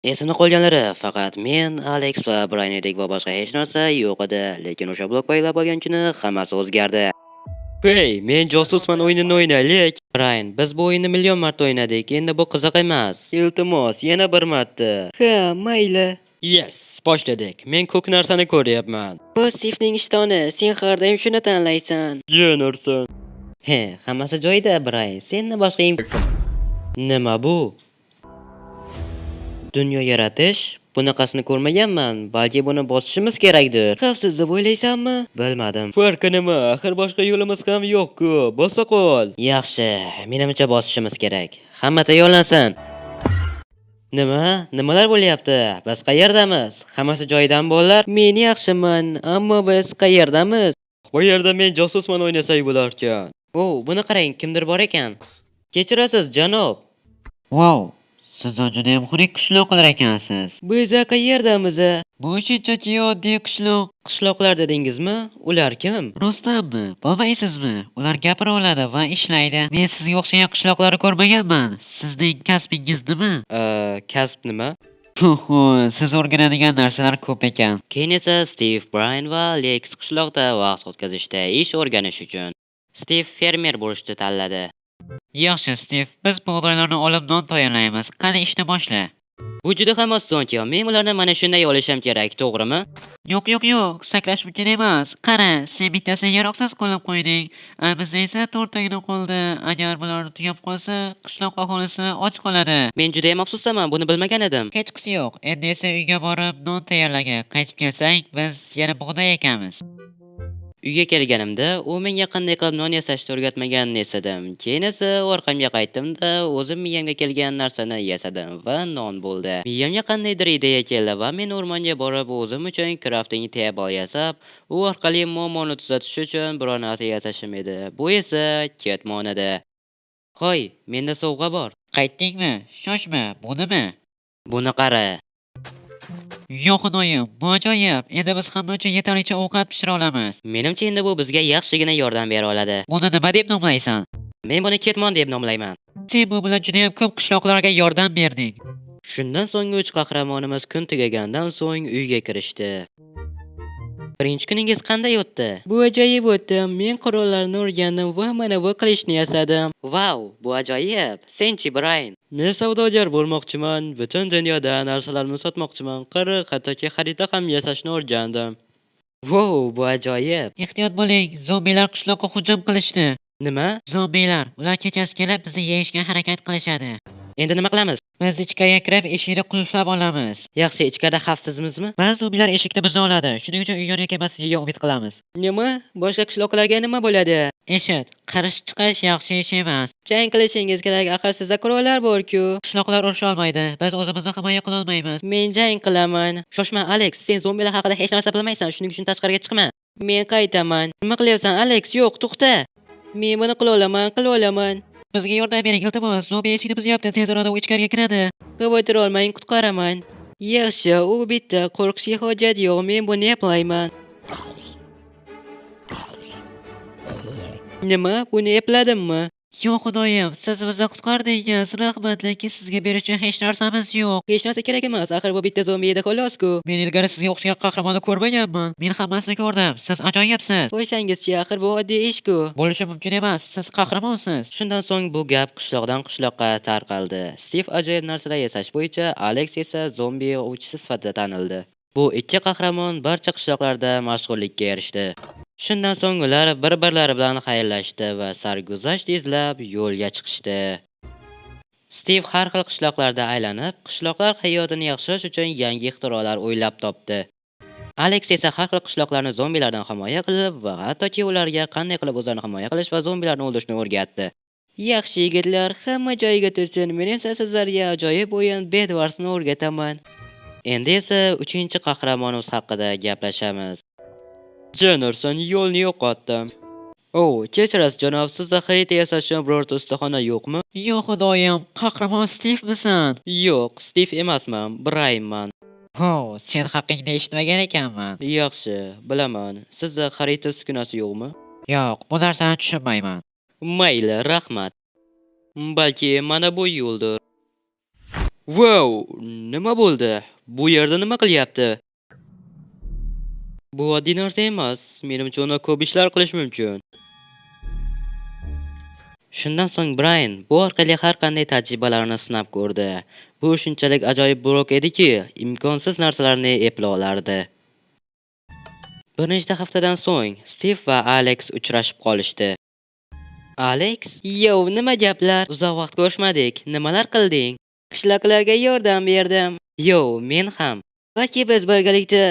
Esini qolganlari faqat men, Alex va Brian edik va boshqa hech narsa yo'q edi. Lekin o'sha blok paydo bo'lgan kuni hammasi o'zgardi. Hey, men josusman o'yinini o'ynaylik. Brian, biz bu o'yinni million marta o'ynadik. Endi bu qiziq emas. Iltimos, yana bir marta. Ha, mayli. Yes, boshladik. Men ko'p narsani ko'ryapman. Bu Steve'ning ishtoni. Sen har doim shuni tanlaysan. Jennerson. He, hammasi joyida, Brian. Senni boshqa Nima bu? Dunyo yaratish? Bunaqasini ko'rmaganman. Balki buni bosishimiz kerakdir. Xavfsiz deb o'ylaysanmi? Bilmadim. Farqi nima? Axir boshqa yo'limiz ham yo'q-ku. Bosa qol. Yaxshi, menimcha bosishimiz kerak. Hamma tayyorlansin. Nima? Nimalar bo'lyapti? Biz qayerdamiz? Hammasi joyidan bolalar? Men yaxshiman, ammo biz qayerdamiz? Bu yerda men josusman o'ynasak bo'larkan. Buni qarang, kimdir bor ekan. Kechirasiz, janob. Wow, siz judayam xunuk qishloqlar ekansiz. Biz qayerdamiz? Bu shunchaki oddiy qishloq. Qishloqlar dedingizmi? Ular kim? Rostdanmi? Bilmaysizmi? Ular gapira oladi va ishlaydi. Men sizga o'xshagan qishloqlarni ko'rmaganman. Sizning kasbingiz nima? Kasb nima? Siz o'rganadigan narsalar ko'p ekan. Keyin esa Steve, Brian va Alex qishloqda vaqt o'tkazishda ish o'rganish uchun Steve fermer bo'lishni tanladi. Yaxshi, Steve, biz bug'doylarni olib non tayyorlaymiz. Qani ishni boshla. Bu juda ham oson-ku. Men ularni mana shunday olishim kerak, to'g'rimi? Yo'q, sakrash mumkin emas. Qara, sen bittasini yaroqsiz qo'llab qo'yding. Bizda esa to'rttagina qoldi. Agar bular tugab qolsa, qishloq aholisi och qoladi. Men juda ham afsusdaman, buni bilmagan edim. Hech qisi yo'q. Endi esa uyga borib non tayyorlagin. Qaytib kelsang, biz yana bug'doy ekamiz. Uyga kelganimda u menga qanday qilib non yasashni o'rgatmaganini esladim. Keyin esa orqamga qaytdim-da, o'zim miyamga kelgan narsani yasadim va non bo'ldi. Miyamga qandaydir ideya keldi va men o'rmonga borib o'zim uchun crafting table yasab, u orqali muammoni tuzatish uchun biror narsa yasashim edi. Bu esa ketmon edi. Hoy, menda sovg'a bor. Qaytdingmi? Shoshma, bu nima? Buni qara. Yo'q, xudoyim, bu ajoyib. Endi biz hamma uchun yetarlicha ovqat pishira olamiz. Menimcha endi bu bizga yaxshigina yordam bera oladi. Buni nima deb nomlaysan? Men buni ketmon deb nomlayman. Sen bu bilan juda ham ko'p qishloqlarga yordam berding. Shundan so'ng uch qahramonimiz kun tugagandan so'ng uyga kirishdi. Birinchi kuningiz qanday o'tdi? Bu ajoyib o'tdi. Men qurollarni o'rgandim va mana bu qilichni yasadim. Vau, bu ajoyib. Senchi, Brian? Men savdogar bo'lmoqchiman. Butun dunyoda narsalarni sotmoqchiman. Hattoki xarita ham yasashni o'rgandim. Vau, bu ajoyib. Ehtiyot bo'ling, zombilar qishloqqa hujum qilishdi. Nima? Zombilar, ular kechasi kelib bizni yeyishga harakat qilishadi. Endi nima qilamiz? Biz ichkariga kirib, eshikni qulflab olamiz. Yaxshi, ichkarida xavfsizmizmi? Ba'zi zombilar eshikni buza oladi. Shuning uchun uyga kelmasligiga umid qilamiz. Nima? Boshqa qishloqlarga nima bo'ladi? Eshit, qarish chiqish yaxshi ish emas. Jang qilishingiz kerak, axir sizda qurollar bor-ku. Qishloqlar urusha olmaydi. Biz o'zimizni himoya qila olmaymiz. Men jang qilaman. Shoshma, Alex, sen zombilar haqida hech narsa bilmaysan, shuning uchun tashqariga chiqma. Men qaytaman. Nima qilyapsan, Alex? Yo'q, to'xta. Men buni qila olaman. Bizga yordam bering, iltimos. Zombi eshikni buzyapti. Tez orada u ichkariga kiradi. Xavotir olmang, qutqaraman. Yaxshi, u bitta. Qo'rqishga hojat yo'q. Men buni eplayman. Nima? Buni epladimmi? Yo'q, xudoyim, siz bizni qutqardingiz. Rahmat, lekin sizga berish uchun hech narsamiz yo'q. Hech narsa kerak emas. Axir bu bitta zombi edi, xolos-ku. Men ilgari sizga o'xshagan qahramonni ko'rmaganman. Men hammasini ko'rdim. Siz ajoyibsiz. Qo'ysangizchi, axir bu oddiy ish-ku. Bo'lishi mumkin emas. Siz qahramonsiz. Shundan so'ng bu gap qishloqdan qishloqqa tarqaldi. Steve ajoyib narsalar yasash bo'yicha, Alex esa zombi ovchisi sifatida tanildi. Bu ikki qahramon barcha qishloqlarda mashhurlikka erishdi. Shundan so'ng ular bir-birlari bilan xayrlashdi va sarguzasht izlab yo'lga chiqishdi. Steve har xil qishloqlarda aylanib, qishloqlar hayotini yaxshilash uchun yangi ixtirolar o'ylab topdi. Alex esa har xil qishloqlarni zombilardan himoya qilib va hattoki ularga qanday qilib o'zlarini himoya qilish va zombilarni o'ldirishni o'rgatdi. Yaxshi yigitlar, hamma joyiga tursin. Men esa sizlarga ajoyib o'yin Bedwars'ni o'rgataman. Endi esa 3-qahramonimiz haqida gaplashamiz. Jennerson, yo'lni yo'qotdim. Kechirasiz janob, sizda xarita yasash uchun birorta ustaxona yo'qmi? Yo'q, xudoyim, qahramon Steve-misan? Yo'q, Steve emasman, Brianman. Sen haqingda eshitmagan ekanman. Yaxshi, bilaman. Sizda xarita uskunasi yo'qmi? Yo'q, bu narsani tushunmayman. Mayli, rahmat. Balki mana bu yo'ldir. Wow, nima bo'ldi? Bu yerda nima qilyapti? Bu oddiy narsa emas. Menimcha uni ko'p ishlar qilish mumkin. Shundan so'ng Brian bu orqali har qanday tajribalarni sinab ko'rdi. Bu shunchalik ajoyib blok ediki, imkonsiz narsalarni eplay olardi. Bir nechta haftadan so'ng Stiv va Alex uchrashib qolishdi. Alex, "Yo, nima gaplar? Uzoq vaqt ko'rishmadik. Nimalar qilding?" "Qishloqlarga yordam berdim." "Yo, men ham." "Balki biz birgalikda..."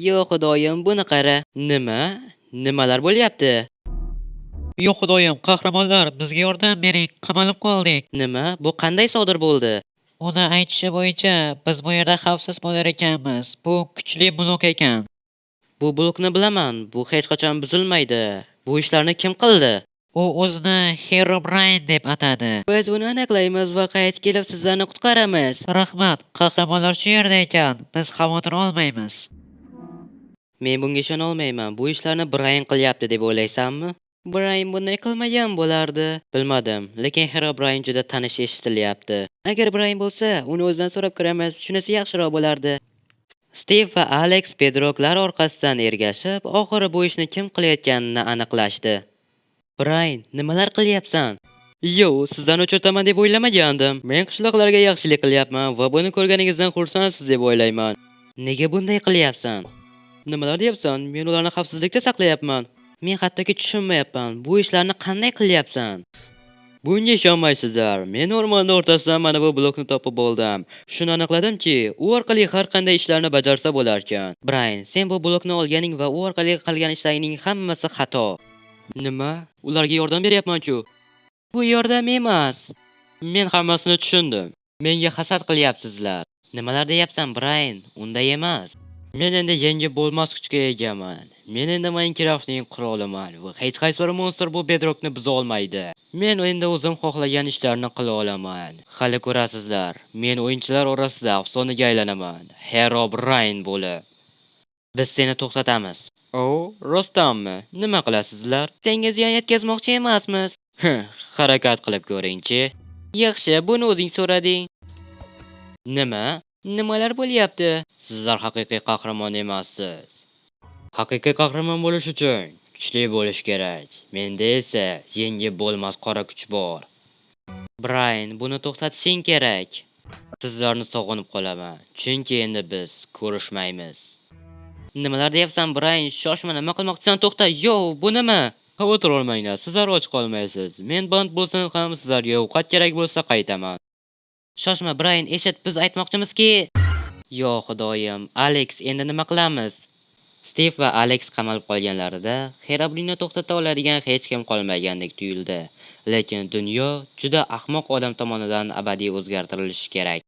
"Yo, xudoyim, buni qara." "Nima? Nimalar bo'lyapti?" Yo'q xudoyim, qahramonlar, bizga yordam bering, qamalib qoldik. "Nima? Bu qanday sodir bo'ldi?" Uni aytishi bo'yicha, biz bu yerda xavfsiz bo'lar ekanmiz. Bu kuchli blok ekan. "Bu blokni bilaman. Bu hech qachon buzilmaydi. Bu ishlarni kim qildi?" U o'zini Herobrine deb atadi. "Biz buni aniqlaymiz va qaytib kelib sizlarni qutqaramiz." Rahmat, qahramonlar shu yerda ekan. Biz xavotir olmaymiz. "Men bunga ishona olmayman. Bu ishlarni Brian qilyapti deb o'ylaysanmi?" "Brian bunday qilmagan bo'lardi." "Bilmadim, lekin Herobrine juda tanish eshitilyapti. Agar Brian bo'lsa, uni o'zidan so'rab ko'ramiz. Shunisi yaxshiroq bo'lardi." Stiv va Alex bedroklar orqasidan ergashib, oxiri bu ishni kim qilayotganini aniqlashdi. "Brian, nimalar qilyapsan?" "Yo, sizdan o'chirtaman deb o'ylamagandim. Men qishloqlarga yaxshilik qilyapman va buni ko'rganingizdan xursandsiz deb o'ylayman." "Nega bunday qilyapsan?" "Nimalar deyapsan? Men ularni xavfsizlikda saqlayapman." "Men hattoki tushunmayapman. Bu ishlarni qanday qilyapsan?" "Bunga ishonmaysizlar. Men o'rmonning o'rtasidan mana bu blokni topib oldim. Shuni aniqladimki, u orqali har qanday ishlarni bajarsa bo'larkan." "Brian, sen bu blokni olganing va u orqali qilgan ishlaringning hammasi xato." "Nima? Ularga yordam beryapman-ku." "Bu yordam emas. Men hammasini tushundim. Menga hasad qilyapsizlar." "Nimalar deyapsan, Brian? Unday emas. Men endi yengib bo'lmas kuchga egaman. Men endi Minecraftning qiroliman va hech qaysi bir monster bu bedrockni buza olmaydi. Men endi o'zim xohlagan ishlarni qila olaman. Hali ko'rasizlar. Men o'yinchilar orasida afsonaga aylanaman. Herobrine bo'lib. Biz seni to'xtatamiz." "O, rostdanmi? Nima qilasizlar?" "Senga ziyon yetkazmoqchi emasmiz." Harakat qilib ko'ring-chi." "Yaxshi, buni o'zing so'rading." "Nima? Nimalar bo'lyapti?" "Sizlar haqiqiy qahramon emassiz. Haqiqiy qahramon bo'lish uchun kuchli bo'lish kerak. Menda esa yengib bo'lmas qora kuch bor." "Brian, buni to'xtatishing kerak." "Sizlarni sog'inib qolaman, chunki endi biz ko'rishmaymiz." "Nimalar deyapsan, Brian? Shoshma, nima qilmoqchisan? To'xta." "Yo, bu nima?" "Xavotir olmanglar, sizlar och qolmaysiz. Men band bo'lsam ham sizlarga ovqat kerak bo'lsa qaytaman." "Shoshma, Brian, eshit, biz aytmoqchimizki..." "Yo, xudoyim, Alex, endi nima qilamiz?" Stiv va Alex qamalib qolganlarida Herobrine to'xtata oladigan hech kim qolmagandek tuyuldi. Lekin dunyo juda ahmoq odam tomonidan abadiy o'zgartirilishi kerak.